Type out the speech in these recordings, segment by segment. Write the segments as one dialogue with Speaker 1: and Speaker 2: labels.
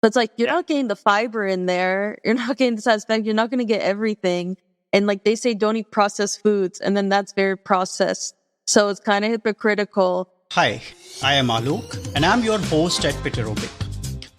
Speaker 1: But it's like, you're not getting the fiber in there. You're not getting the satisfaction. You're not going to get everything. And like they say, don't eat processed foods. And then that's very processed. So it's kind of hypocritical.
Speaker 2: Hi, I am Alok and I'm your host at Fit Aerobic.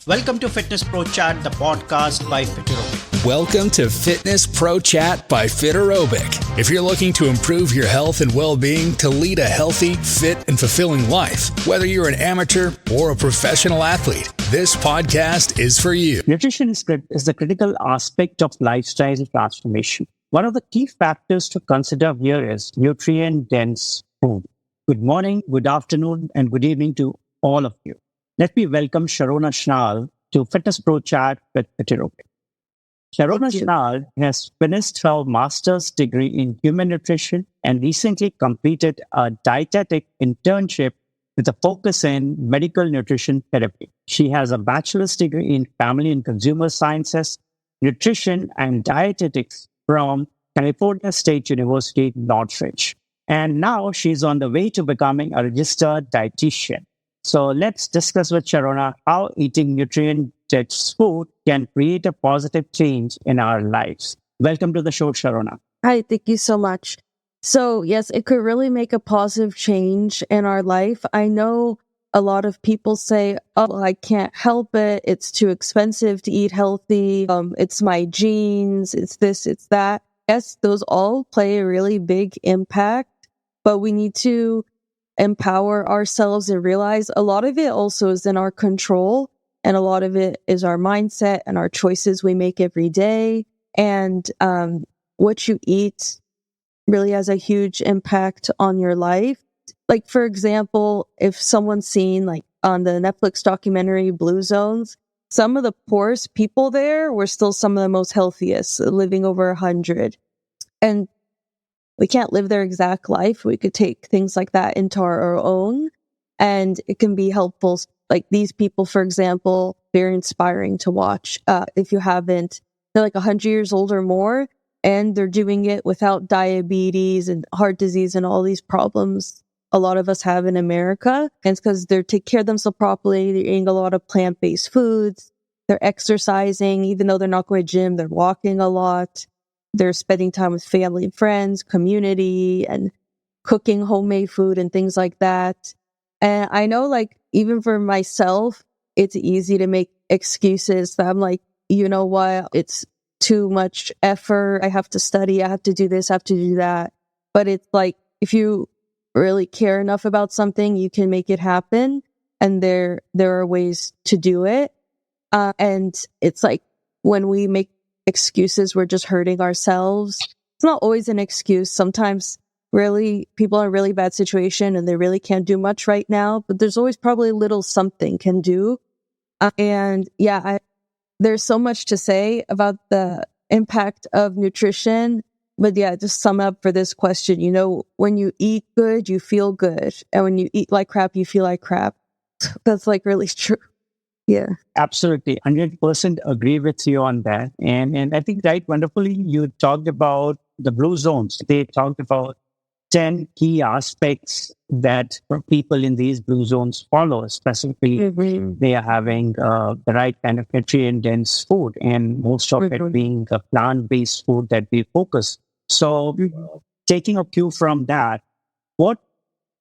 Speaker 2: Welcome to Fitness Pro Chat, the podcast by Fit Aerobic.
Speaker 3: Welcome to Fitness Pro Chat by Fit Aerobic. If you're looking to improve your health and well-being to lead a healthy, fit, and fulfilling life, whether you're an amateur or a professional athlete, this podcast is for you.
Speaker 4: Nutrition is the critical aspect of lifestyle transformation. One of the key factors to consider here is nutrient-dense food. Good morning, good afternoon, and good evening to all of you. Let me welcome Sharona Schnall to Fitness Pro Chat with Fit Aerobic. Sharona Schnall has finished her master's degree in human nutrition and recently completed a dietetic internship with a focus in medical nutrition therapy. She has a bachelor's degree in family and consumer sciences, nutrition, and dietetics from California State University, Northridge. And now she's on the way to becoming a registered dietitian. So let's discuss with Sharona how eating nutrient-rich food can create a positive change in our lives. Welcome to the show, Sharona.
Speaker 1: Hi, thank you so much. So yes, it could really make a positive change in our life. I know a lot of people say, oh, I can't help it. It's too expensive to eat healthy. It's my genes. It's this, it's that. Yes, those all play a really big impact, but we need to empower ourselves and realize a lot of it also is in our control, and a lot of it is our mindset and our choices we make every day. And what you eat really has a huge impact on your life. Like, for example, if someone's seen like on the Netflix documentary Blue Zones, some of the poorest people there were still some of the most healthiest, living over 100. And we can't live their exact life. We could take things like that into our own, and it can be helpful. Like these people, for example, very inspiring to watch. If you haven't, they're like 100 years old or more, and they're doing it without diabetes and heart disease and all these problems a lot of us have in America. And it's because they're taking care of themselves properly. They're eating a lot of plant-based foods. They're exercising, even though they're not going to gym. They're walking a lot. They're spending time with family and friends, community, and cooking homemade food and things like that. And I know, like, even for myself, it's easy to make excuses that I'm like, you know what, it's too much effort. I have to study. I have to do this. I have to do that. But it's like, if you really care enough about something, you can make it happen. And there are ways to do it. And it's like, when we make excuses, we're just hurting ourselves. It's not always an excuse. Sometimes really people are in a really bad situation and they really can't do much right now, but there's always probably a little something can do. There's so much to say about the impact of nutrition. But yeah, just sum up for this question, you know, when you eat good, you feel good. And when you eat like crap, you feel like crap. That's like really true. Yeah,
Speaker 4: absolutely. 100% agree with you on that. And I think, right, wonderfully, you talked about the blue zones. They talked about 10 key aspects that people in these blue zones follow. Specifically, they are having the right kind of nutrient-dense food, and most of it being the plant-based food that we focus. So taking a cue from that, what,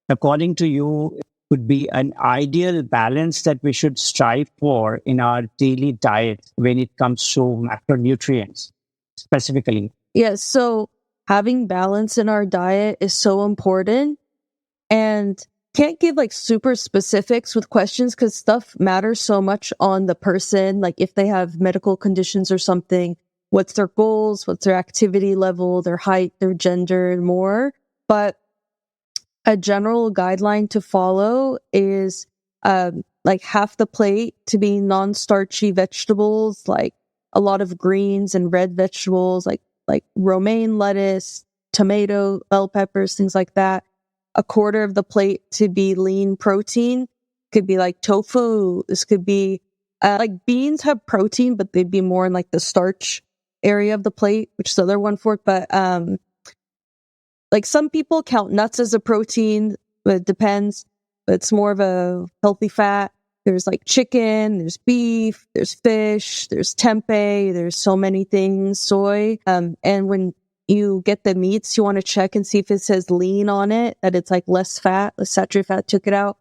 Speaker 4: according to you, would be an ideal balance that we should strive for in our daily diet when it comes to macronutrients specifically?
Speaker 1: Yeah, so having balance in our diet is so important, and can't give like super specifics with questions because stuff matters so much on the person. Like if they have medical conditions or something, what's their goals, what's their activity level, their height, their gender, and more. But a general guideline to follow is like half the plate to be non-starchy vegetables, like a lot of greens and red vegetables, like romaine lettuce, tomato, bell peppers, things like that. A quarter of the plate to be lean protein. Could be like tofu. This could be like beans have protein, but they'd be more in like the starch area of the plate, which is the other one for it. But like some people count nuts as a protein, but it depends. But it's more of a healthy fat. There's like chicken, there's beef, there's fish, there's tempeh, there's so many things, soy. And when you get the meats, you want to check and see if it says lean on it, that it's like less fat, less saturated fat, took it out.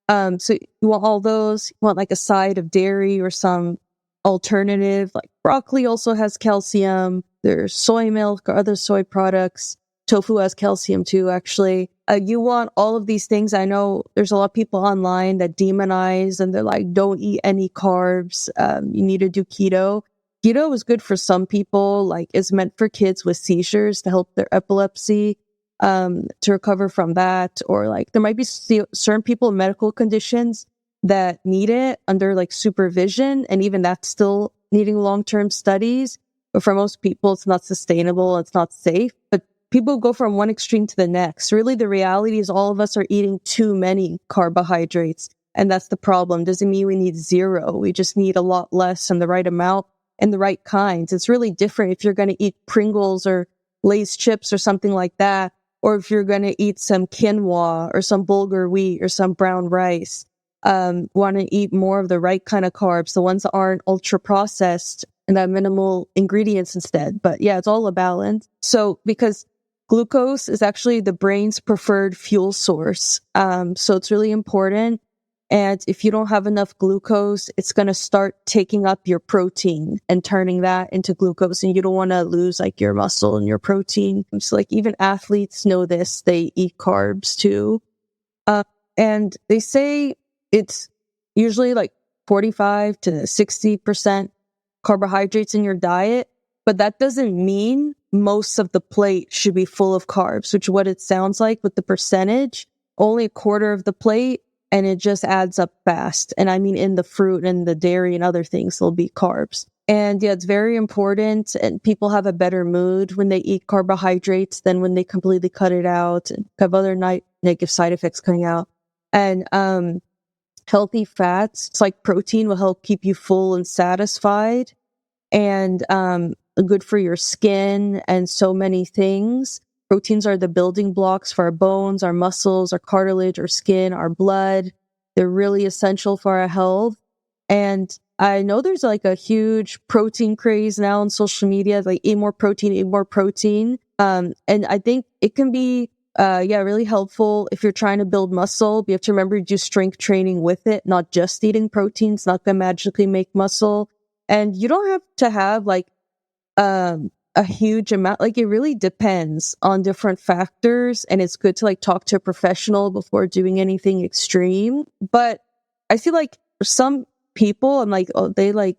Speaker 1: So you want all those. You want like a side of dairy or some alternative. Like broccoli also has calcium. There's soy milk or other soy products. Tofu has calcium too, actually. You want all of these things. I know there's a lot of people online that demonize and they're like, don't eat any carbs. You need to do keto. Keto is good for some people, like it's meant for kids with seizures to help their epilepsy, to recover from that. Or like there might be certain people with medical conditions that need it under like supervision. And even that's still needing long-term studies. But for most people, it's not sustainable. It's not safe. But people go from one extreme to the next. Really, the reality is all of us are eating too many carbohydrates. And that's the problem. Doesn't mean we need zero. We just need a lot less and the right amount and the right kinds. It's really different if you're going to eat Pringles or Lay's chips or something like that, or if you're going to eat some quinoa or some bulgur wheat or some brown rice. Want to eat more of the right kind of carbs, the ones that aren't ultra processed and have minimal ingredients instead. But yeah, it's all a balance. So because glucose is actually the brain's preferred fuel source. So it's really important. And if you don't have enough glucose, it's going to start taking up your protein and turning that into glucose. And you don't want to lose like your muscle and your protein. So like even athletes know this. They eat carbs too. And they say it's usually like 45 to 60% carbohydrates in your diet. But that doesn't mean most of the plate should be full of carbs, which is what it sounds like with the percentage. Only a quarter of the plate, and it just adds up fast. And I mean, in the fruit and the dairy and other things, there'll be carbs. And yeah, it's very important. And people have a better mood when they eat carbohydrates than when they completely cut it out and have other negative side effects coming out. And healthy fats, it's like protein, will help keep you full and satisfied. And good for your skin and so many things. Proteins are the building blocks for our bones, our muscles, our cartilage, our skin, our blood. They're really essential for our health. And I know there's like a huge protein craze now on social media, like eat more protein, eat more protein. And I think it can be, really helpful if you're trying to build muscle. But you have to remember to do strength training with it, not just eating protein. It's not going to magically make muscle. And you don't have to have like a huge amount. Like it really depends on different factors. And it's good to like talk to a professional before doing anything extreme. But I feel like for some people, I'm like, oh, they like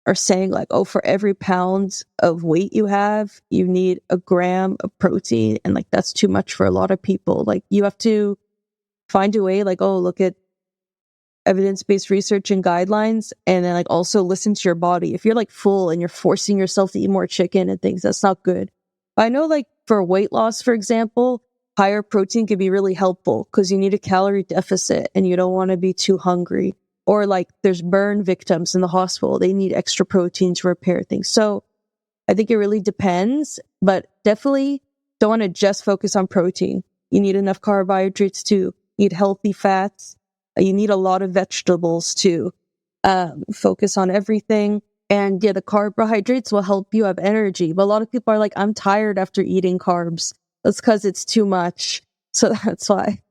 Speaker 1: are saying like, oh, for every pound of weight you have, you need a gram of protein. And like, that's too much for a lot of people. Like you have to find a way like, oh, look at evidence-based research and guidelines, and then like also listen to your body. If you're like full and you're forcing yourself to eat more chicken and things, that's not good. But I know like for weight loss, for example, higher protein could be really helpful because you need a calorie deficit and you don't want to be too hungry. Or like there's burn victims in the hospital. They need extra protein to repair things. So I think it really depends, but definitely don't want to just focus on protein. You need enough carbohydrates too. You need healthy fats. You need a lot of vegetables to focus on everything. And yeah, the carbohydrates will help you have energy. But a lot of people are like, I'm tired after eating carbs. That's because it's too much. So that's why.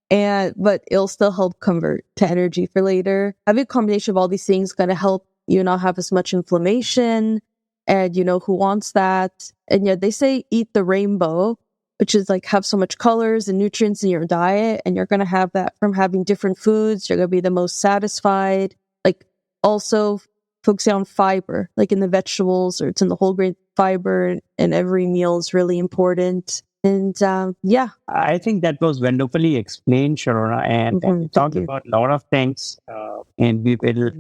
Speaker 1: But it'll still help convert to energy for later. Having a combination of all these things is going to help you not have as much inflammation. And you know who wants that. And yeah, they say eat the rainbow, which is like have so much colors and nutrients in your diet. And you're going to have that from having different foods. You're going to be the most satisfied. Like also focusing on fiber, like in the vegetables or it's in the whole grain fiber, and every meal is really important. And
Speaker 4: I think that was wonderfully explained, Sharona, and we talked about a lot of things, and we will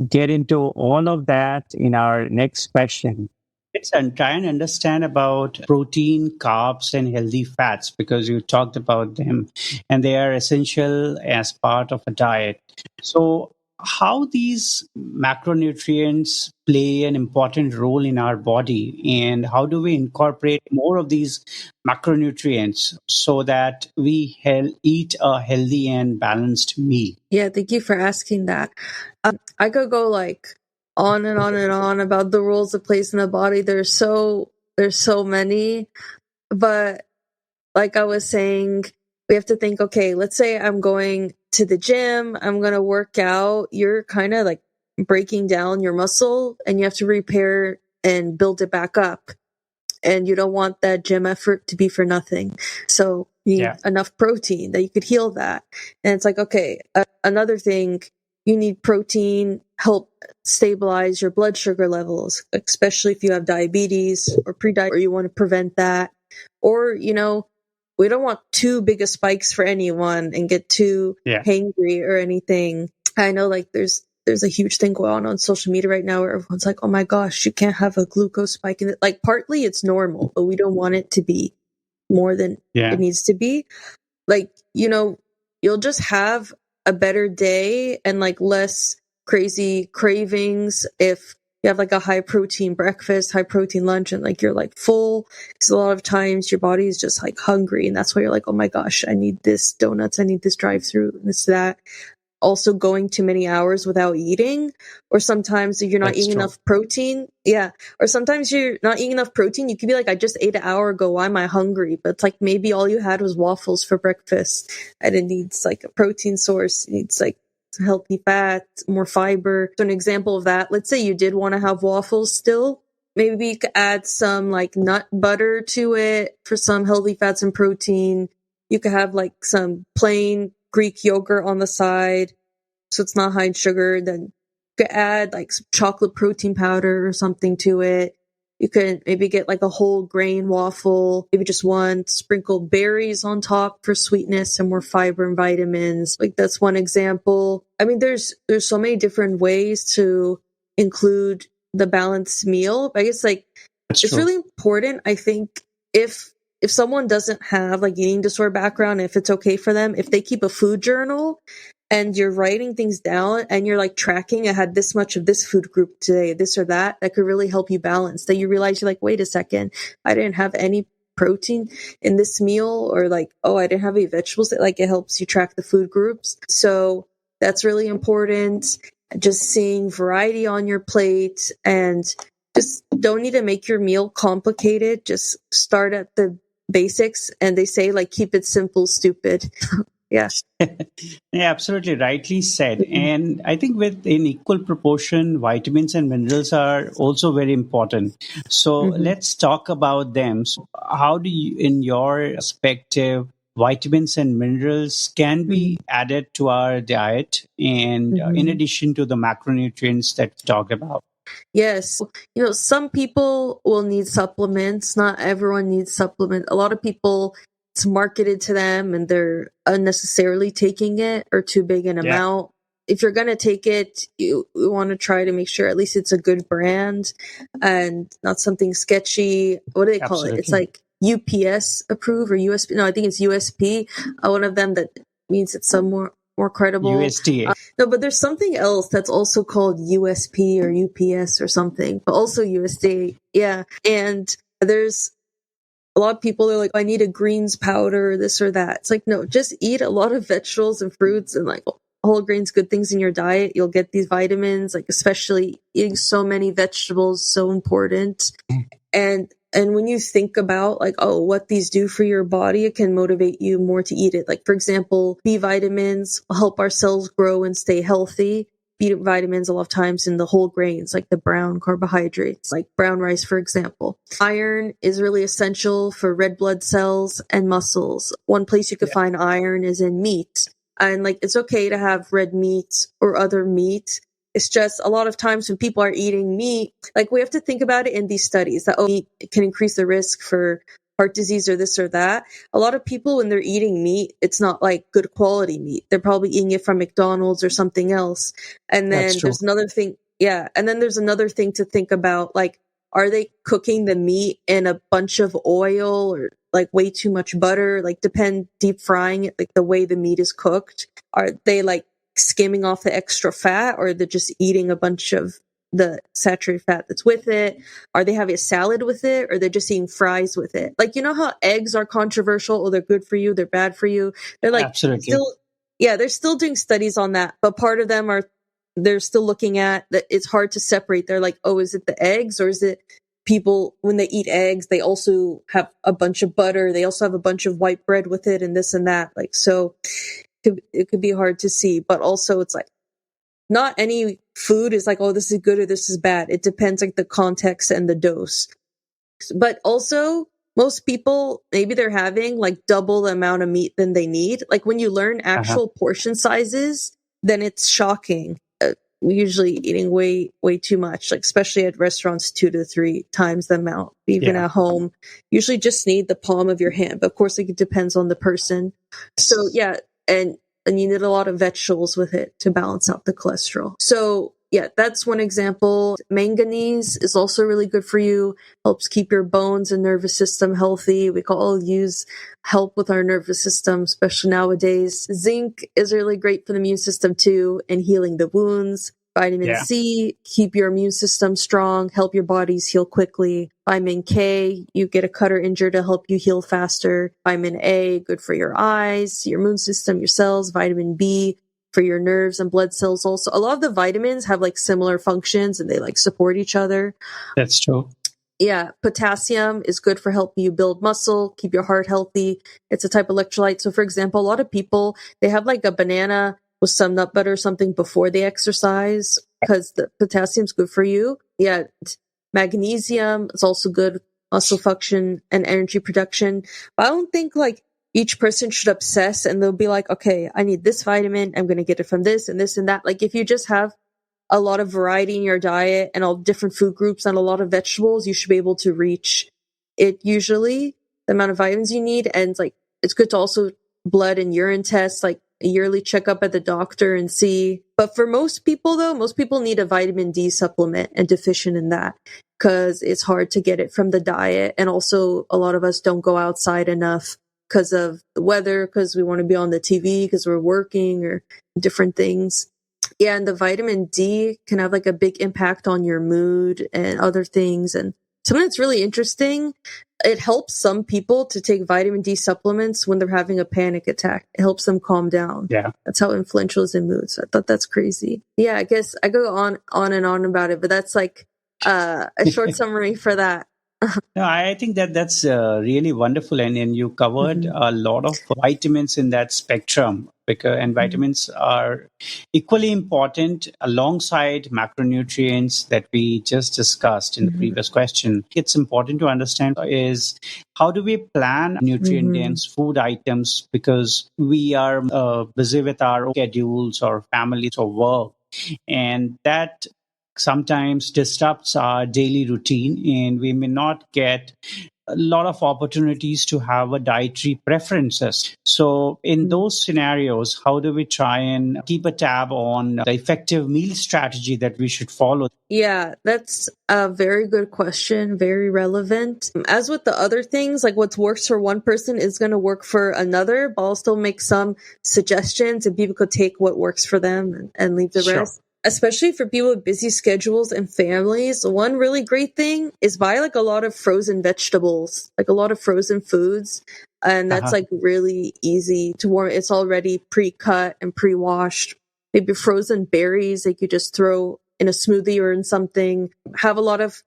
Speaker 4: get into all of that in our next question.
Speaker 2: Let's try and understand about protein, carbs, and healthy fats because you talked about them and they are essential as part of a diet. So, how these macronutrients play an important role in our body, and how do we incorporate more of these macronutrients so that we eat a healthy and balanced meal?
Speaker 1: Yeah, thank you for asking that. I could go like on and on and on about the roles it plays in the body. There's so many, but like I was saying, we have to think, okay, let's say I'm going to the gym, I'm going to work out. You're kind of like breaking down your muscle and you have to repair and build it back up. And you don't want that gym effort to be for nothing. So you need
Speaker 2: Yeah,
Speaker 1: enough protein that you could heal that. And it's like, okay, another thing, you need protein, help stabilize your blood sugar levels, especially if you have diabetes or pre-diabetes, or you want to prevent that. Or, we don't want too big of spikes for anyone and get too
Speaker 2: yeah,
Speaker 1: hangry or anything. I know like there's a huge thing going on social media right now where everyone's like, oh my gosh, you can't have a glucose spike in it. Like partly it's normal, but we don't want it to be more than
Speaker 2: yeah.
Speaker 1: it needs to be. Like, you'll just have a better day and like less crazy cravings if you have like a high protein breakfast, high protein lunch, and like you're like full. Because a lot of times your body is just like hungry, and that's why you're like, oh my gosh, I need this donuts, I need this drive through, this that. Also going too many hours without eating, or sometimes if you're not
Speaker 2: That's
Speaker 1: eating
Speaker 2: true.
Speaker 1: enough protein. Yeah. Or sometimes you're not eating enough protein. You could be like, I just ate an hour ago. Why am I hungry? But it's like maybe all you had was waffles for breakfast and it needs like a protein source. It needs like healthy fat, more fiber. So an example of that, let's say you did want to have waffles still. Maybe you could add some like nut butter to it for some healthy fats and protein. You could have like some plain Greek yogurt on the side, so it's not high in sugar. Then you could add like some chocolate protein powder or something to it. You could maybe get like a whole grain waffle, maybe just one, sprinkle berries on top for sweetness and more fiber and vitamins. Like that's one example. I mean, there's so many different ways to include the balanced meal. But I guess like
Speaker 2: That's
Speaker 1: it's
Speaker 2: true.
Speaker 1: really important. I think if someone doesn't have like eating disorder background, if it's okay for them, if they keep a food journal and you're writing things down and you're like tracking, I had this much of this food group today, this or that could really help you balance. That you realize you're like, wait a second, I didn't have any protein in this meal, or like, oh, I didn't have any vegetables. Like it helps you track the food groups. So that's really important. Just seeing variety on your plate, and just don't need to make your meal complicated. Just start at the basics, and they say like keep it simple, stupid. Yeah.
Speaker 2: Yeah, absolutely rightly said. And I think with in equal proportion, vitamins and minerals are also very important. So
Speaker 1: Mm-hmm.
Speaker 2: let's talk about them. So how do you, in your perspective, vitamins and minerals can
Speaker 1: Mm-hmm.
Speaker 2: be added to our diet, and in
Speaker 1: Mm-hmm.
Speaker 2: addition to the macronutrients that we talk about?
Speaker 1: Yes. Some people will need supplements. Not everyone needs supplement. A lot of people, it's marketed to them and they're unnecessarily taking it or too big an
Speaker 2: Yeah,
Speaker 1: amount. If you're going to take it, you want to try to make sure at least it's a good brand and not something sketchy. What do they call it? It's
Speaker 2: absolutely.
Speaker 1: like UPS approved or USP. No, I think it's USP. One of them that means it's some more credible.
Speaker 2: USDA.
Speaker 1: No, but there's something else that's also called USP or UPS or something, but also USD. Yeah. And there's a lot of people are like, I need a greens powder, this or that. It's like, no, just eat a lot of vegetables and fruits and like whole grains, good things in your diet. You'll get these vitamins, like especially eating so many vegetables, so important. And when you think about like, oh, what these do for your body, it can motivate you more to eat it. Like, for example, B vitamins help our cells grow and stay healthy. B vitamins a lot of times in the whole grains, like the brown carbohydrates, like brown rice, for example. Iron is really essential for red blood cells and muscles. One place you could find iron is in meat. And like, it's okay to have red meat or other meat. It's just a lot of times when people are eating meat, like we have to think about it in these studies that, oh, meat can increase the risk for heart disease or this or that. A lot of people, when they're eating meat, it's not like good quality meat. They're probably eating it from McDonald's or something else. And
Speaker 2: That's
Speaker 1: then
Speaker 2: true.
Speaker 1: there's another thing. Yeah. And then there's another thing to think about. Like, are they cooking the meat in a bunch of oil or like way too much butter? Like deep frying it, like the way the meat is cooked. Are they like skimming off the extra fat, or they're just eating a bunch of the saturated fat that's with it? Are they having a salad with it, or they're just eating fries with it? Like, you know how eggs are controversial, or they're good for you, they're bad for you. They're like
Speaker 2: Absolutely.
Speaker 1: still, yeah, they're still doing studies on that, but part of them are, they're still looking at that. It's hard to separate. They're like, oh, is it the eggs, or is it people, when they eat eggs, they also have a bunch of butter, they also have a bunch of white bread with it, and this and that. Like, so it could be hard to see, but also it's like, not any food is like, oh, this is good or this is bad. It depends, like, the context and the dose. But also, most people, maybe they're having like double the amount of meat than they need. Like, when you learn actual portion sizes, then it's shocking. Usually eating way too much, like especially at restaurants, 2 to 3 times the amount. Even at home, usually just need the palm of your hand. But of course, like, it depends on the person. So yeah, and you need a lot of vegetables with it to balance out the cholesterol. So yeah, that's one example. Manganese is also really good for you. Helps keep your bones and nervous system healthy. We can all use help with our nervous system, especially nowadays. Zinc is really great for the immune system too, and healing the wounds. Vitamin C, keep your immune system strong, help your bodies heal quickly. Vitamin K, you get a cut or injury to help you heal faster. Vitamin A, good for your eyes, your immune system, your cells. Vitamin B, for your nerves and blood cells also. A lot of the vitamins have like similar functions, and they like support each other.
Speaker 2: That's true.
Speaker 1: Yeah, potassium is good for helping you build muscle, keep your heart healthy. It's a type of electrolyte. So for example, a lot of people, they have like a banana with some nut butter or something before they exercise, because the potassium's good for you. Yeah, magnesium is also good, muscle function and energy production. But I don't think like each person should obsess and they'll be like, okay, I need this vitamin, I'm going to get it from this and this and that. Like, if you just have a lot of variety in your diet and all different food groups and a lot of vegetables, you should be able to reach it, usually, the amount of vitamins you need. And like, it's good to also blood and urine tests, like a yearly checkup at the doctor and see. But for most people though, most people need a vitamin D supplement and deficient in that, because it's hard to get it from the diet. And also a lot of us don't go outside enough because of the weather, because we want to be on the TV, because we're working or different things. Yeah, and the vitamin D can have like a big impact on your mood and other things. And something that's really interesting, it helps some people to take vitamin D supplements when they're having a panic attack. It helps them calm down.
Speaker 2: Yeah.
Speaker 1: That's how influential it is in mood. So I thought that's crazy. Yeah, I guess I go on and on about it, but that's like a short summary for that.
Speaker 2: No, I think that's really wonderful, and you covered a lot of vitamins in that spectrum. And vitamins are equally important alongside macronutrients that we just discussed in the previous question. It's important to understand is, how do we plan nutrient-dense food items, because we are busy with our schedules or families or work, and that sometimes disrupts our daily routine, and we may not get a lot of opportunities to have a dietary preferences. So in those scenarios, how do we try and keep a tab on the effective meal strategy that we should follow?
Speaker 1: Yeah, that's a very good question. Very relevant. As with the other things, like what works for one person is going to work for another, but I'll still make some suggestions and people could take what works for them and leave the rest. Especially for people with busy schedules and families, one really great thing is buy like a lot of frozen vegetables, like a lot of frozen foods. And that's like really easy to warm. It's already pre-cut and pre-washed. Maybe frozen berries they could just throw in a smoothie or in something. Have a lot of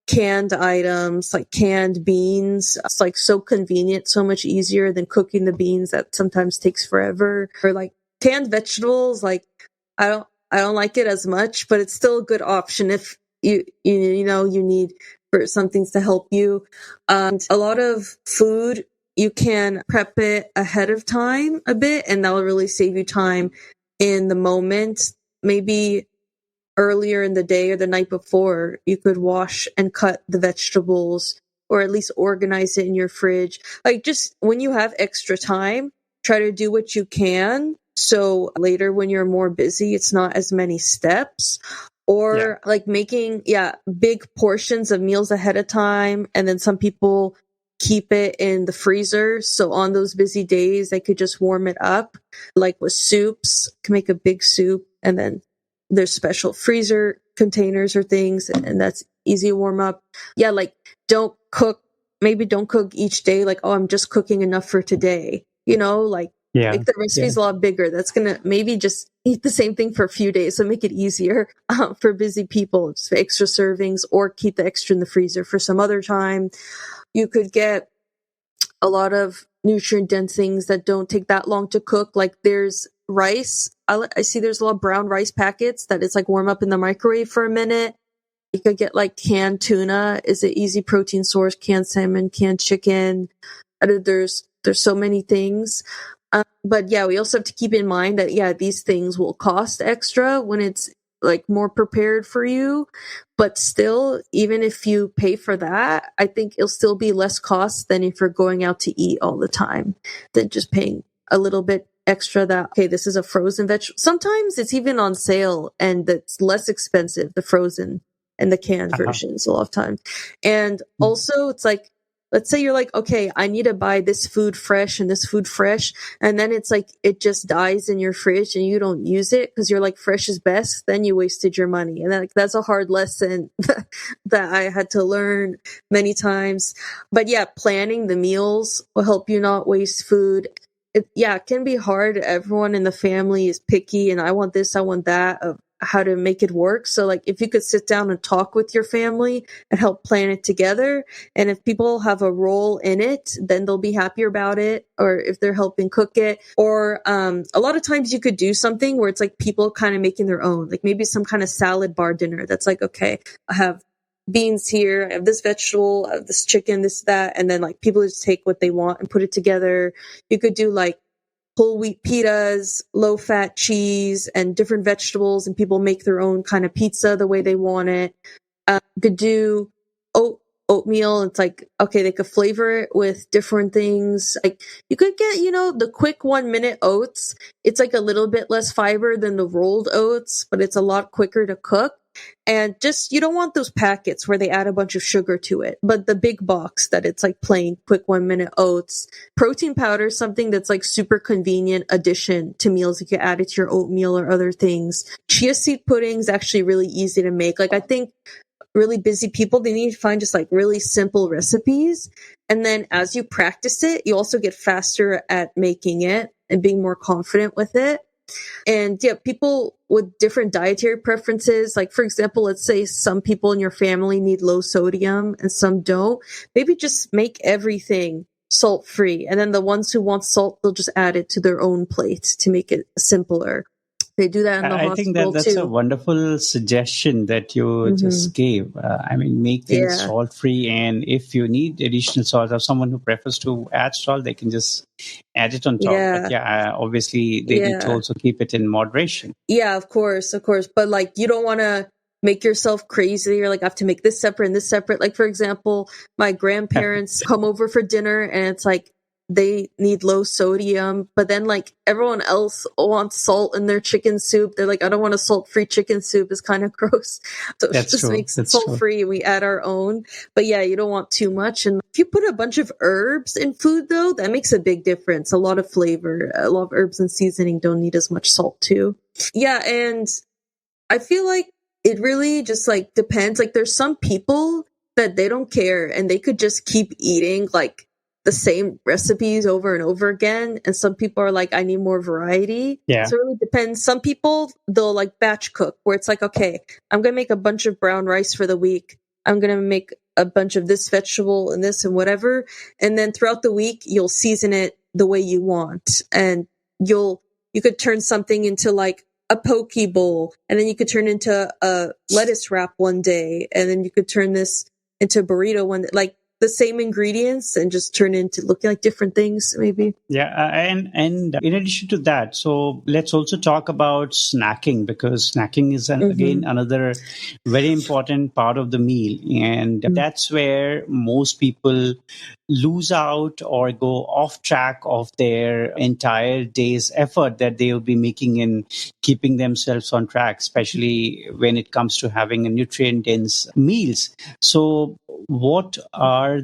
Speaker 1: canned items, like canned beans. It's like so convenient, so much easier than cooking the beans that sometimes takes forever. Or like canned vegetables, like I don't like it as much, but it's still a good option if you need for some things to help you. A lot of food, you can prep it ahead of time a bit, and that will really save you time in the moment. Maybe earlier in the day or the night before, you could wash and cut the vegetables, or at least organize it in your fridge. Like, just when you have extra time, try to do what you can. So later when you're more busy, it's not as many steps. Or like making, big portions of meals ahead of time. And then some people keep it in the freezer. So on those busy days, they could just warm it up. Like with soups, can make a big soup, and then there's special freezer containers or things, and that's easy to warm up. Yeah, like don't cook each day. Like, oh, I'm just cooking enough for today. Like
Speaker 2: Yeah.
Speaker 1: make the recipes a lot bigger. That's gonna maybe just eat the same thing for a few days, so make it easier for busy people. Just extra servings, or keep the extra in the freezer for some other time. You could get a lot of nutrient dense things that don't take that long to cook. Like there's rice. I see there's a lot of brown rice packets that it's like warm up in the microwave for a minute. You could get like canned tuna is an easy protein source, canned salmon, canned chicken. There's so many things. But yeah, we also have to keep in mind that, yeah, these things will cost extra when it's like more prepared for you. But still, even if you pay for that, I think it'll still be less cost than if you're going out to eat all the time, than just paying a little bit extra that, okay, this is a frozen vegetable. Sometimes it's even on sale and it's less expensive, the frozen and the canned versions a lot of time. And also it's like, let's say you're like, okay, I need to buy this food fresh and this food fresh. And then it's like, it just dies in your fridge and you don't use it because you're like, fresh is best. Then you wasted your money. And that's a hard lesson that I had to learn many times. But yeah, planning the meals will help you not waste food. It can be hard. Everyone in the family is picky and I want this, I want that, of how to make it work. So like if you could sit down and talk with your family and help plan it together, and if people have a role in it, then they'll be happier about it, or if they're helping cook it. Or a lot of times you could do something where it's like people kind of making their own, like maybe some kind of salad bar dinner that's like, okay, I have beans here, I have this vegetable, I have this chicken, this, that, and then like people just take what they want and put it together. You could do like whole wheat pitas, low fat cheese, and different vegetables, and people make their own kind of pizza the way they want it. You could do oatmeal. It's like, okay, they could flavor it with different things. Like you could get, the quick 1-minute oats. It's like a little bit less fiber than the rolled oats, but it's a lot quicker to cook. And just, you don't want those packets where they add a bunch of sugar to it, but the big box that it's like plain quick 1-minute oats. Protein powder is something that's like super convenient addition to meals. You can add it to your oatmeal or other things. Chia seed pudding is actually really easy to make. Like I think really busy people, they need to find just like really simple recipes. And then as you practice it, you also get faster at making it and being more confident with it. And yeah, people with different dietary preferences, like for example, let's say some people in your family need low sodium and some don't. Maybe just make everything salt free. And then the ones who want salt, they'll just add it to their own plate to make it simpler. They do that in the
Speaker 2: I think
Speaker 1: hospital
Speaker 2: that's
Speaker 1: too.
Speaker 2: a wonderful suggestion that you just gave. Make things salt free, and if you need additional salt, or someone who prefers to add salt, they can just add it on top. But obviously they need to also keep it in moderation.
Speaker 1: Yeah, of course. But like, you don't want to make yourself crazy. You're like, I have to make this separate and this separate. Like, for example, my grandparents come over for dinner and it's like, they need low sodium, but then like everyone else wants salt in their chicken soup. They're like, I don't want a salt-free chicken soup. It's kind of gross. So it just makes it salt-free. We add our own. But yeah, you don't want too much. And if you put a bunch of herbs in food though, that makes a big difference. A lot of flavor, a lot of herbs and seasoning don't need as much salt too. Yeah. And I feel like it really just like depends. Like there's some people that they don't care and they could just keep eating like the same recipes over and over again. And some people are like, I need more variety.
Speaker 2: Yeah.
Speaker 1: So it really depends. Some people, they'll like batch cook where it's like, okay, I'm going to make a bunch of brown rice for the week. I'm going to make a bunch of this vegetable and this and whatever. And then throughout the week, you'll season it the way you want. And you could turn something into like a poke bowl. And then you could turn into a lettuce wrap one day. And then you could turn this into a burrito one day. Like, the same ingredients and just turn into looking like different things maybe.
Speaker 2: And in addition to that, so let's also talk about snacking, because snacking is again another very important part of the meal, and that's where most people lose out or go off track of their entire day's effort that they will be making in keeping themselves on track, especially when it comes to having a nutrient dense meals. So what are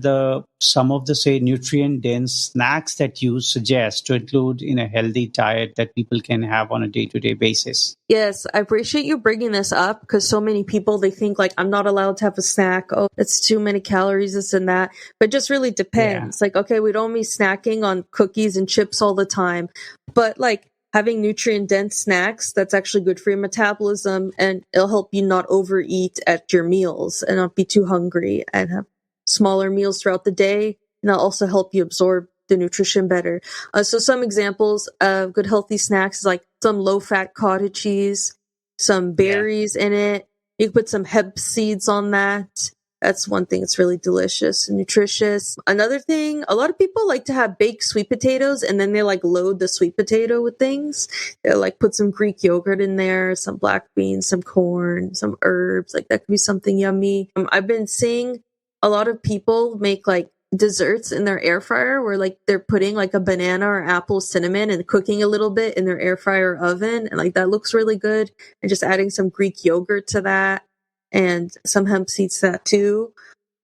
Speaker 2: some of the, say, nutrient dense snacks that you suggest to include in a healthy diet that people can have on a day-to-day basis?
Speaker 1: Yes, I appreciate you bringing this up because so many people, they think like, I'm not allowed to have a snack. Oh, it's too many calories, this and that. But it just really depends. Like, okay, we don't be snacking on cookies and chips all the time, but like having nutrient dense snacks, that's actually good for your metabolism, and it'll help you not overeat at your meals and not be too hungry, and have smaller meals throughout the day. And it'll also help you absorb the nutrition better. So some examples of good healthy snacks is like some low-fat cottage cheese, some berries in it. You can put some hemp seeds on that. That's one thing that's really delicious and nutritious. Another thing, a lot of people like to have baked sweet potatoes, and then they like load the sweet potato with things. They like put some Greek yogurt in there, some black beans, some corn, some herbs. Like that could be something yummy. I've been seeing a lot of people make like desserts in their air fryer where like they're putting like a banana or apple cinnamon and cooking a little bit in their air fryer oven, and like that looks really good, and just adding some Greek yogurt to that and some hemp seeds to that too.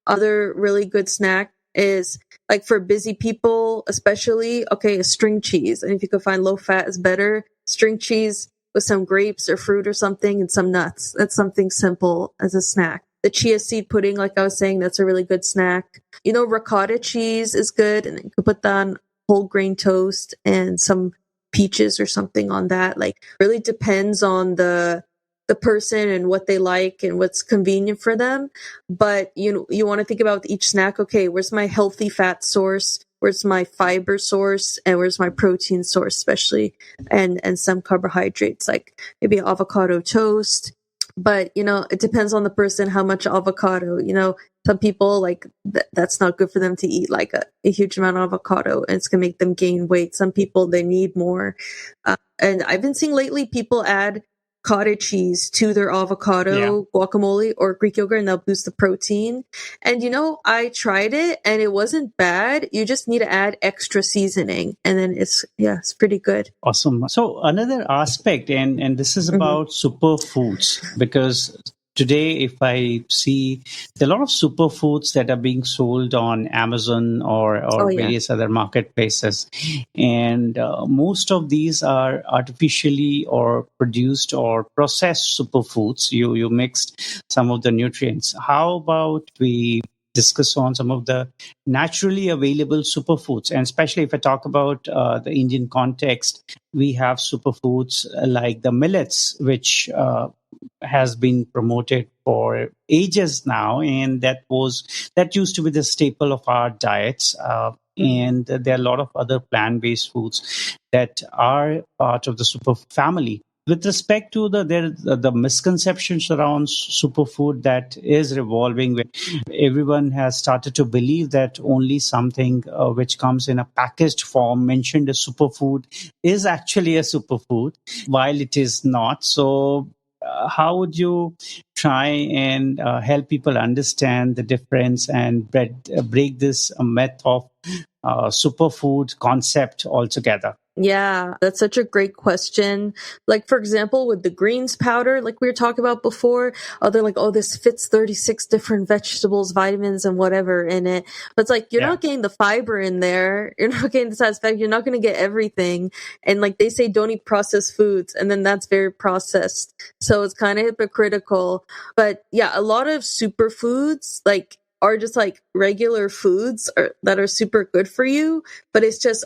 Speaker 1: Other really good snack is like for busy people especially, okay, a string cheese, and if you could find low fat is better. String cheese with some grapes or fruit or something and some nuts. That's something simple as a snack. The chia seed pudding, like I was saying, that's a really good snack. You know, ricotta cheese is good, and you could put that on whole grain toast and some peaches or something on that. Like, really depends on the person and what they like and what's convenient for them. But you want to think about with each snack, okay, where's my healthy fat source? Where's my fiber source? And where's my protein source, especially, and some carbohydrates, like maybe avocado toast. But, it depends on the person, how much avocado, some people like that's not good for them to eat like a huge amount of avocado, and it's going to make them gain weight. Some people, they need more. And I've been seeing lately people add cottage cheese to their avocado guacamole or Greek yogurt, and they'll boost the protein. And I tried it and it wasn't bad. You just need to add extra seasoning, and then it's pretty good.
Speaker 2: Awesome. So another aspect, and this is about superfoods, because today, if I see there are a lot of superfoods that are being sold on Amazon or various other marketplaces, and most of these are artificially or produced or processed superfoods. You mixed some of the nutrients. How about we discuss on some of the naturally available superfoods? And especially if I talk about the Indian context, we have superfoods like the millets, which has been promoted for ages now, and that used to be the staple of our diets. And there are a lot of other plant-based foods that are part of the super family. With respect to the misconceptions around superfood that is revolving, where everyone has started to believe that only something which comes in a packaged form mentioned as superfood is actually a superfood, while it is not. So how would you try and help people understand the difference and break this myth of superfood concept altogether?
Speaker 1: Yeah, that's such a great question. Like, for example, with the greens powder, like we were talking about before, they're like, this fits 36 different vegetables, vitamins, and whatever in it. But it's like, you're not getting the fiber in there. You're not getting the satisfaction. You're not going to get everything. And like they say, don't eat processed foods. And then that's very processed. So it's kind of hypocritical. But yeah, a lot of superfoods, like, are just like regular foods that are super good for you, but it's just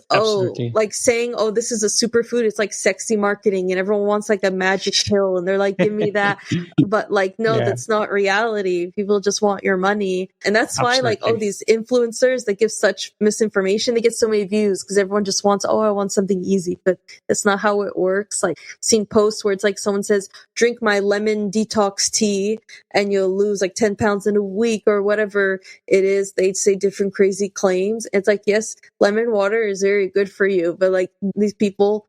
Speaker 1: like saying this is a superfood, it's like sexy marketing, and everyone wants like a magic pill, and they're like, give me that. But like, no, that's not reality. People just want your money. And that's why like these influencers that give such misinformation, they get so many views because everyone just wants, I want something easy. But that's not how it works. Like, seeing posts where it's like someone says, drink my lemon detox tea and you'll lose like 10 pounds in a week or whatever it is. They'd say different crazy claims. It's like, yes, lemon water is very good for you, but like these people,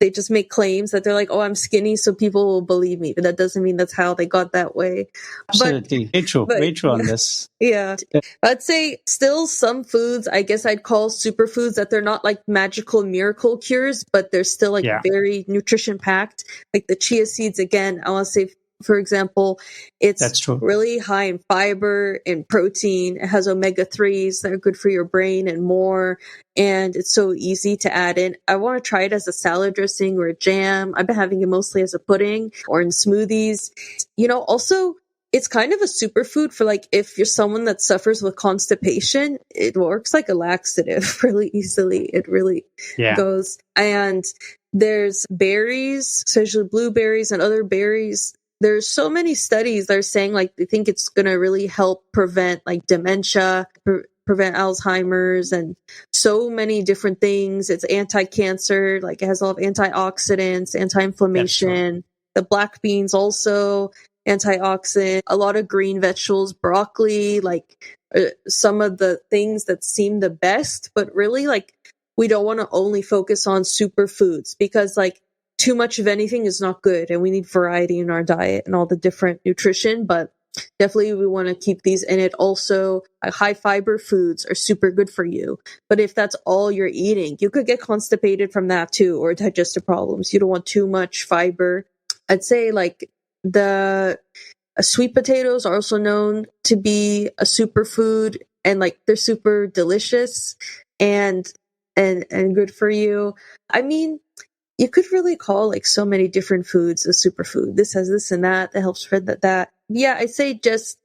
Speaker 1: they just make claims that they're like, I'm skinny, so people will believe me. But that doesn't mean that's how they got that way.
Speaker 2: Absolutely. Very true on this.
Speaker 1: Yeah. I'd say still some foods, I guess I'd call superfoods, that they're not like magical miracle cures, but they're still like very nutrition packed. Like the chia seeds, again, I want to say for example, it's
Speaker 2: That's true.
Speaker 1: really high in fiber and protein. It has omega-3s that are good for your brain and more. And it's so easy to add in. I want to try it as a salad dressing or a jam. I've been having it mostly as a pudding or in smoothies. Also, it's kind of a superfood for like if you're someone that suffers with constipation, it works like a laxative really easily. It really goes. And there's berries, especially blueberries and other berries. There's so many studies that are saying like they think it's going to really help prevent like dementia, prevent Alzheimer's and so many different things. It's anti-cancer, like it has a lot of antioxidants, anti-inflammation. The black beans also antioxidant, a lot of green vegetables, broccoli, like some of the things that seem the best, but really like we don't want to only focus on superfoods because like too much of anything is not good and we need variety in our diet and all the different nutrition, but definitely we want to keep these in it. Also, high fiber foods are super good for you. But if that's all you're eating, you could get constipated from that too, or digestive problems. You don't want too much fiber. I'd say like the sweet potatoes are also known to be a superfood and like they're super delicious and good for you. I mean, you could really call like so many different foods a superfood. This has this and that helps prevent that. Yeah, I say just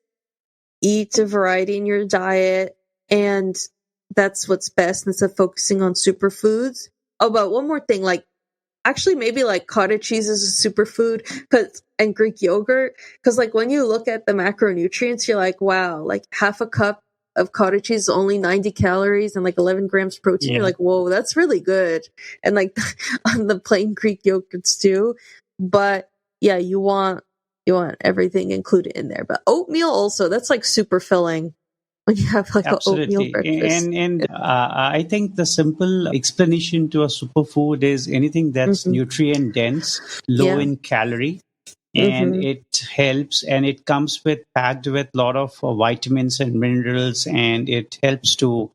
Speaker 1: eat a variety in your diet and that's what's best instead of focusing on superfoods. Oh, but one more thing, like actually maybe like cottage cheese is a superfood and Greek yogurt. Cause like when you look at the macronutrients, you're like, wow, like half a cup of cottage cheese is only 90 calories and like 11 grams protein. You're like, whoa, that's really good. And like on the plain Greek yogurts too. But yeah, you want everything included in there. But oatmeal also, that's like super filling. When you have like an oatmeal breakfast.
Speaker 2: And I think the simple explanation to a superfood is anything that's nutrient dense, low in calorie, and it helps and it comes with packed with a lot of vitamins and minerals, and it helps to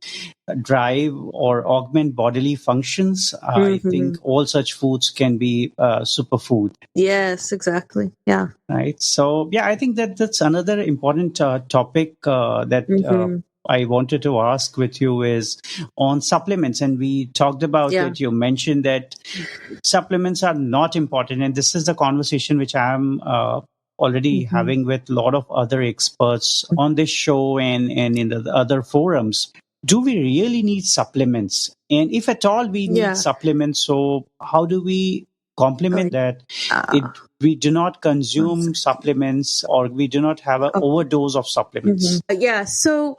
Speaker 2: drive or augment bodily functions. I think all such foods can be superfood.
Speaker 1: Yes, exactly. Yeah.
Speaker 2: Right. So, yeah, I think that's another important topic that I wanted to ask with you is on supplements. And we talked about it. You mentioned that supplements are not important. And this is the conversation which I'm already having with a lot of other experts on this show and in the other forums. Do we really need supplements? And if at all we need supplements, so how do we complement that? We do not consume supplements or we do not have an overdose of supplements.
Speaker 1: Yeah, so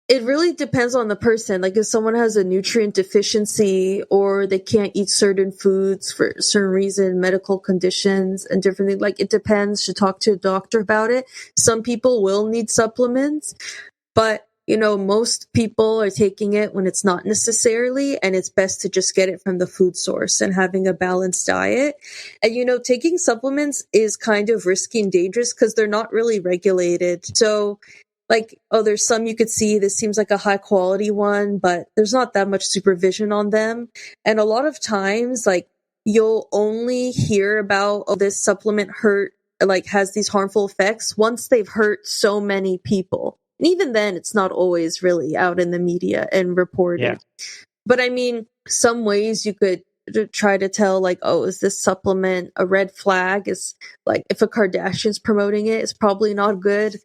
Speaker 1: it really depends on the person. Like if someone has a nutrient deficiency or they can't eat certain foods for a certain reason, medical conditions and different things, like it depends. Should talk to a doctor about it. Some people will need supplements, but most people are taking it when it's not necessarily, and it's best to just get it from the food source and having a balanced diet. And, taking supplements is kind of risky and dangerous because they're not really regulated. So like, there's some you could see, this seems like a high quality one, but there's not that much supervision on them. And a lot of times, like, you'll only hear about, this supplement has these harmful effects once they've hurt so many people. And even then, it's not always really out in the media and reported. Yeah. But I mean, some ways you could try to tell, like, is this supplement a red flag? Is like if a Kardashian's promoting it, it's probably not good.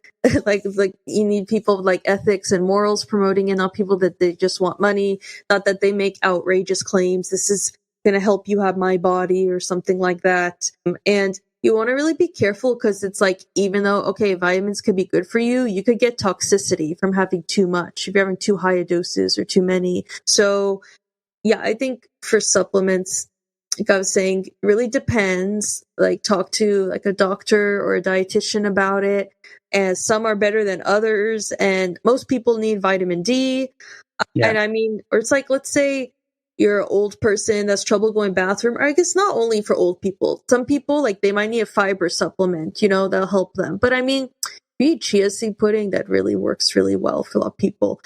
Speaker 1: like you need people with like ethics and morals promoting it, not people that they just want money, not that they make outrageous claims. This is going to help you have my body or something like that. And you want to really be careful because it's like, even though, vitamins could be good for you, you could get toxicity from having too much if you're having too high a doses or too many. So yeah, I think for supplements, like I was saying, it really depends. Like talk to like a doctor or a dietitian about it. And some are better than others. And most people need vitamin D. And I mean, or it's like, let's say you're an old person that's trouble going bathroom, or I guess not only for old people. Some people, like they might need a fiber supplement, that'll help them. But I mean, you eat chia seed pudding, that really works really well for a lot of people.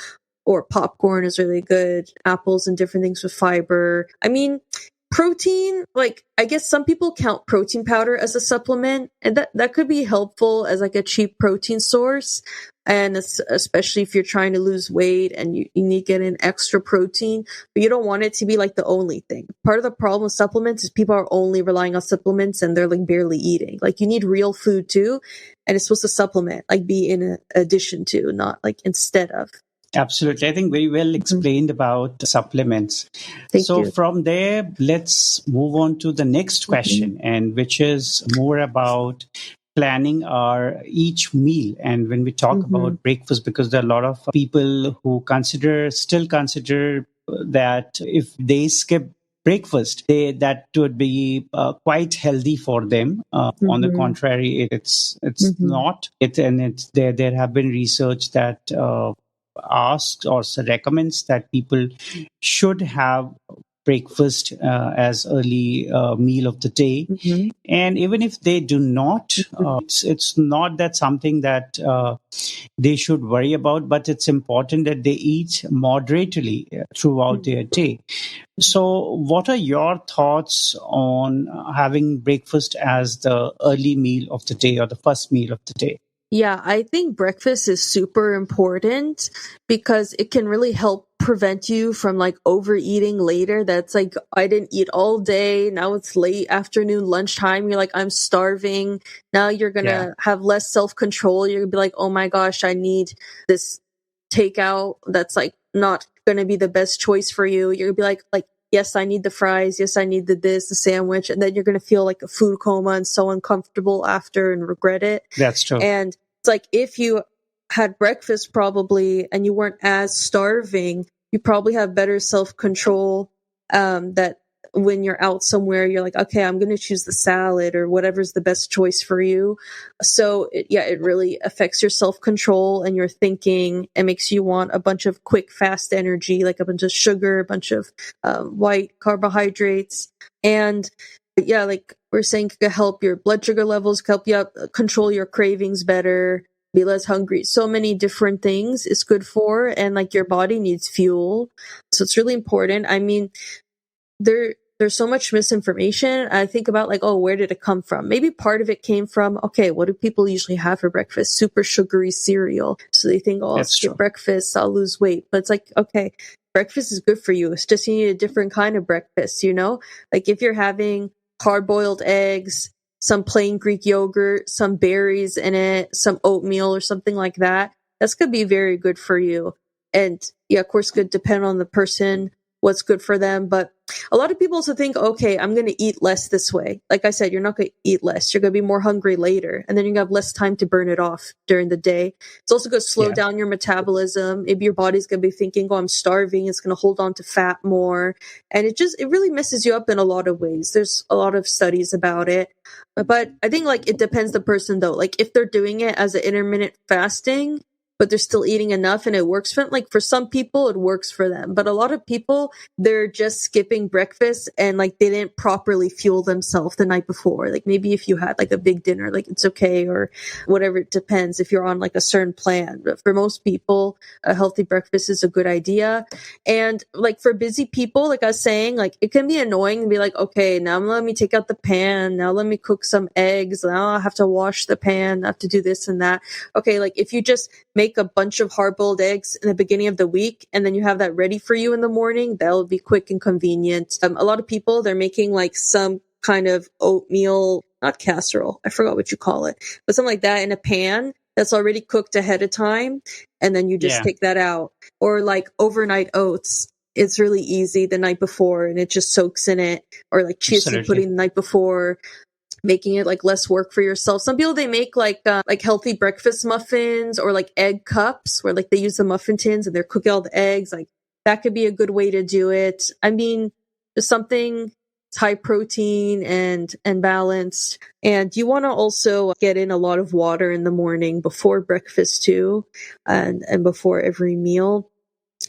Speaker 1: Or popcorn is really good. Apples and different things with fiber. I mean, protein, like I guess some people count protein powder as a supplement, and that could be helpful as like a cheap protein source. And especially if you're trying to lose weight and you need to get in extra protein, but you don't want it to be like the only thing. Part of the problem with supplements is people are only relying on supplements and they're like barely eating. Like you need real food too, and it's supposed to supplement, like be in addition to, not like instead of.
Speaker 2: Absolutely. I think very well explained about supplements.
Speaker 1: Thank you.
Speaker 2: From there, let's move on to the next question, and which is more about planning our each meal. And when we talk about breakfast, because there are a lot of people who still consider that if they skip breakfast, that would be quite healthy for them. On the contrary, it's not. There have been research that asks or recommends that people should have breakfast as early meal of the day. And even if they do not, it's not that something that they should worry about, but it's important that they eat moderately throughout their day. So what are your thoughts on having breakfast as the early meal of the day or the first meal of the day?
Speaker 1: Yeah, I think breakfast is super important because it can really help prevent you from like overeating later. That's like, I didn't eat all day. Now it's late afternoon, lunchtime. You're like, I'm starving. Now you're going to have less self-control. You're going to be like, oh my gosh, I need this takeout. That's like not going to be the best choice for you. You're going to be like, yes, I need the fries. Yes, I need the sandwich. And then you're going to feel like a food coma and so uncomfortable after and regret it.
Speaker 2: That's true.
Speaker 1: And it's like, if you had breakfast probably and you weren't as starving, you probably have better self-control, that when you're out somewhere, you're like, okay, I'm going to choose the salad or whatever's the best choice for you. So it really affects your self-control and your thinking. It makes you want a bunch of quick, fast energy, like a bunch of sugar, a bunch of white carbohydrates. And yeah, like we're saying, it could help your blood sugar levels, help you control your cravings better, be less hungry. So many different things it's good for. And like your body needs fuel. So it's really important. I mean, there's so much misinformation. I think about like, oh, where did it come from? Maybe part of it came from, okay, what do people usually have for breakfast? Super sugary cereal. So they think, oh, I'll skip breakfast, I'll lose weight. But it's like, okay, breakfast is good for you. It's just you need a different kind of breakfast, you know? Like if you're having hard-boiled eggs, some plain Greek yogurt, some berries in it, some oatmeal or something like that, that's going to be very good for you. And yeah, of course, could depend on the person, what's good for them. But a lot of people also think, okay, I'm going to eat less this way. Like I said, you're not going to eat less. You're going to be more hungry later. And then you're going to have less time to burn it off during the day. It's also going to slow down your metabolism. Maybe your body's going to be thinking, oh, I'm starving. It's going to hold on to fat more. And it really messes you up in a lot of ways. There's a lot of studies about it. But I think like it depends the person though. Like if they're doing it as an intermittent fasting, but they're still eating enough and it works for them. Like for some people, it works for them. But a lot of people, they're just skipping breakfast and like they didn't properly fuel themselves the night before. Like maybe if you had like a big dinner, like it's okay or whatever. It depends if you're on like a certain plan. But for most people, a healthy breakfast is a good idea. And like for busy people, like I was saying, like it can be annoying to be like, okay, now let me take out the pan. Now let me cook some eggs. Now I have to wash the pan. I have to do this and that. Okay, like if you just make a bunch of hard-boiled eggs in the beginning of the week and then you have that ready for you in the morning, that will be quick and convenient. A lot of people, they're making like some kind of oatmeal, not casserole, I forgot what you call it, but something like that in a pan that's already cooked ahead of time, and then you just take that out. Or like overnight oats, it's really easy the night before and it just soaks in it. Or like chia seed pudding the night before, making it like less work for yourself. Some people, they make like healthy breakfast muffins or like egg cups where like they use the muffin tins and they're cooking all the eggs. Like that could be a good way to do it. I mean, just something high protein and balanced. And you want to also get in a lot of water in the morning before breakfast too, and before every meal,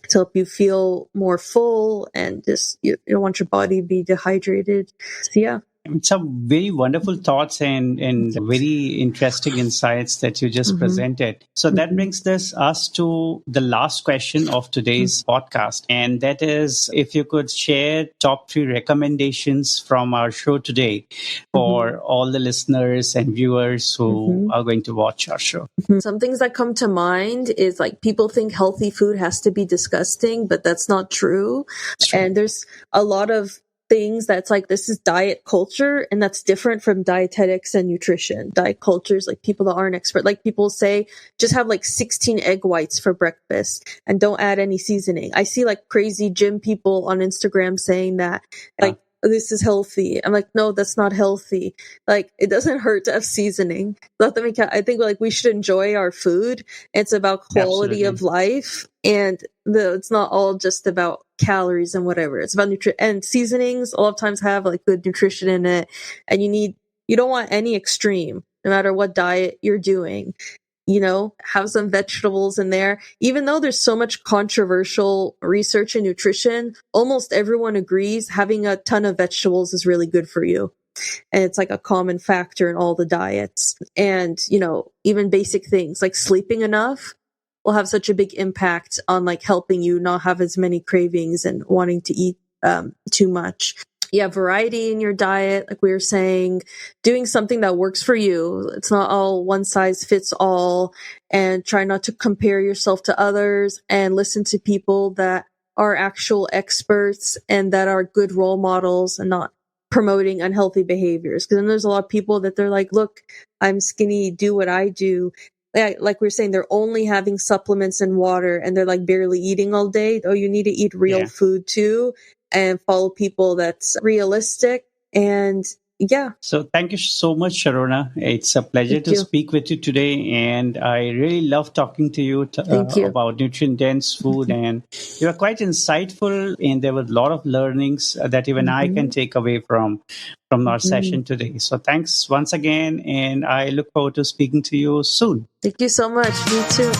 Speaker 1: to help you feel more full and just you don't want your body to be dehydrated. So yeah.
Speaker 2: Some very wonderful thoughts and very interesting insights that you just presented. So that brings us to the last question of today's podcast. And that is, if you could share top 3 recommendations from our show today for all the listeners and viewers who are going to watch our show.
Speaker 1: Some things that come to mind is like people think healthy food has to be disgusting, but that's not true. And there's a lot of things that's like, this is diet culture, and that's different from dietetics and nutrition. Diet culture is like people that aren't expert. Like people say, just have like 16 egg whites for breakfast and don't add any seasoning. I see like crazy gym people on Instagram saying that, like, this is healthy. I'm like, no, that's not healthy. Like, it doesn't hurt to have seasoning. I think like we should enjoy our food. It's about quality of life, and it's not all just about calories and whatever. It's about nutrition, and seasonings a lot of times have like good nutrition in it, and you don't want any extreme, no matter what diet you're doing. Have some vegetables in there. Even though there's so much controversial research in nutrition, almost everyone agrees having a ton of vegetables is really good for you. And it's like a common factor in all the diets. And, even basic things like sleeping enough will have such a big impact on like helping you not have as many cravings and wanting to eat too much. Variety in your diet, like we were saying, doing something that works for you. It's not all one size fits all, and try not to compare yourself to others, and listen to people that are actual experts and that are good role models, and not promoting unhealthy behaviors. Because then there's a lot of people that they're like, look, I'm skinny, do what I do. Like we were saying, they're only having supplements and water, and they're like barely eating all day. Oh, you need to eat real food too, and follow people that's realistic. And
Speaker 2: So thank you so much, Sharona. It's a pleasure to speak with you today. And I really love talking to you about nutrient-dense food. And you are quite insightful, and there were a lot of learnings that even I can take away from our session today. So thanks once again, and I look forward to speaking to you soon.
Speaker 1: Thank you so much. Me too.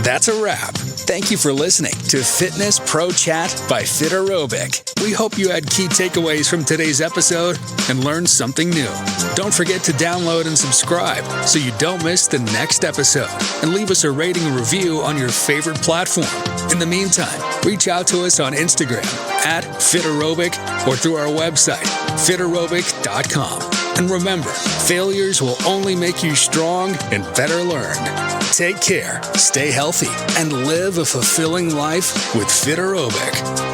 Speaker 3: That's a wrap. Thank you for listening to Fitness Pro Chat by Fit Aerobic. We hope you had key takeaways from today's episode and learned something new. Don't forget to download and subscribe so you don't miss the next episode, and leave us a rating and review on your favorite platform. In the meantime, reach out to us on Instagram at Fit Aerobic or through our website, fitaerobic.com. And remember, failures will only make you strong and better learned. Take care, stay healthy, and live a fulfilling life with Fit Aerobic.